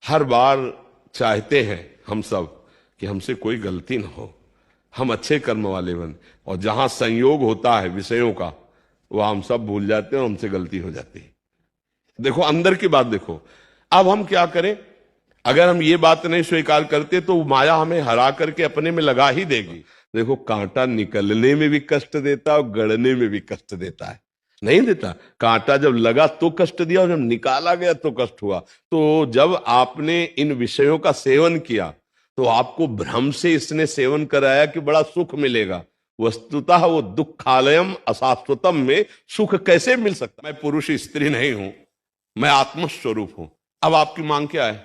हर बार चाहते हैं हम सब कि हमसे कोई गलती ना हो, हम अच्छे कर्म वाले बने, और जहां संयोग होता है विषयों का वह हम सब भूल जाते हैं और हमसे गलती हो जाती है। देखो अंदर की बात देखो। अब हम क्या करें? अगर हम ये बात नहीं स्वीकार करते तो माया हमें हरा करके अपने में लगा ही देगी। देखो कांटा निकलने में भी कष्ट देता है और गड़ने में भी कष्ट देता है, नहीं देता? कांटा जब लगा तो कष्ट दिया और जब निकाला गया तो कष्ट हुआ। तो जब आपने इन विषयों का सेवन किया तो आपको भ्रम से इसने सेवन कराया कि बड़ा सुख मिलेगा। वस्तुतः वो दुखालयम अशाश्वतम में सुख कैसे मिल सकता? मैं पुरुष स्त्री नहीं हूं, मैं आत्मस्वरूप हूं। अब आपकी मांग क्या है?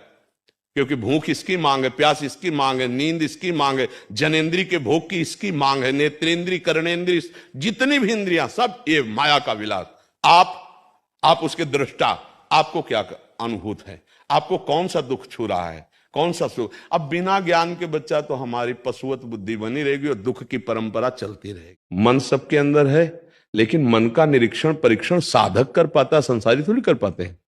क्योंकि भूख इसकी मांग है, प्यास इसकी मांग है, नींद इसकी मांग है, जनेन्द्रिय के भोग की इसकी मांग है, नेत्रेंद्रिय कर्णेंद्रिय जितनी भी इंद्रियां सब ये माया का विलास। आप उसके दृष्टा, आपको क्या अनुभूत है? आपको कौन सा दुख छू रहा है, कौन सा सुख? अब बिना ज्ञान के बच्चा तो हमारी पशुवत बुद्धि बनी रहेगी और दुख की परंपरा चलती रहेगी। मन सबके अंदर है, लेकिन मन का निरीक्षण परीक्षण साधक कर पाता है, संसारी थोड़ी कर पाते हैं।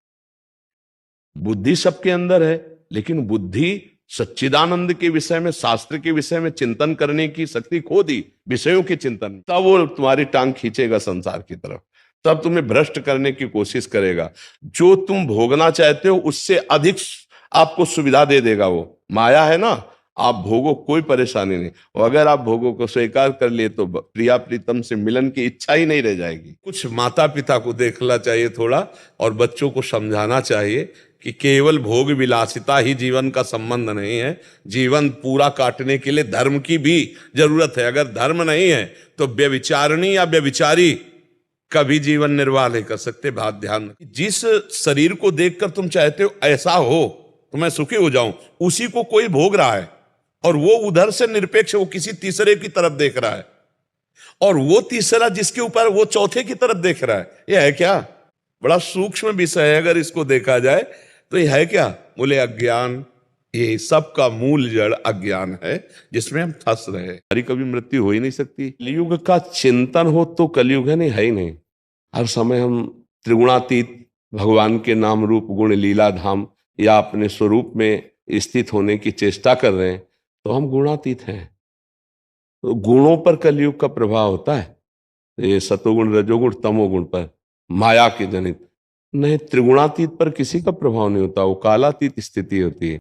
बुद्धि सबके अंदर है, लेकिन बुद्धि सच्चिदानंद के विषय में, शास्त्र के विषय में चिंतन करने की शक्ति खो दी विषयों के चिंतन। तब वो तुम्हारी टांग खींचेगा संसार की तरफ, तब तुम्हें भ्रष्ट करने की कोशिश करेगा। जो तुम भोगना चाहते हो उससे अधिक आपको सुविधा दे देगा। वो माया है ना, आप भोगो, कोई परेशानी नहीं। और अगर आप भोगों को स्वीकार कर लिए तो प्रिया प्रीतम से मिलन की इच्छा ही नहीं रह जाएगी। कुछ माता पिता को देखना चाहिए थोड़ा, और बच्चों को समझाना चाहिए कि केवल भोग विलासिता ही जीवन का संबंध नहीं है। जीवन पूरा काटने के लिए धर्म की भी जरूरत है। अगर धर्म नहीं है तो व्यभिचारिणी या व्यभिचारी कभी जीवन निर्वाह नहीं कर सकते। बात ध्यान, जिस शरीर को देखकर तुम चाहते हो ऐसा हो तो मैं सुखी हो जाऊं, उसी को कोई भोग रहा है और वो उधर से निरपेक्ष, वो किसी तीसरे की तरफ देख रहा है, और वो तीसरा जिसके ऊपर वो चौथे की तरफ देख रहा है। यह है क्या? बड़ा सूक्ष्म विषय है। अगर इसको देखा जाए तो यह है क्या? बोले अज्ञान। ये सब का मूल जड़ अज्ञान है जिसमें हम फंस रहे हैं। हमारी कभी मृत्यु हो ही नहीं सकती। कलयुग का चिंतन हो तो कलयुग है नहीं, है ही नहीं। हर समय हम त्रिगुणातीत भगवान के नाम रूप गुण लीला धाम या अपने स्वरूप में स्थित होने की चेष्टा कर रहे हैं तो हम गुणातीत हैं। तो गुणों पर कलयुग का प्रभाव होता है, ये सतोगुण रजोगुण तमोगुण पर, माया के जनित नहीं। त्रिगुणातीत पर किसी का प्रभाव नहीं होता, वो कालातीत स्थिति होती है।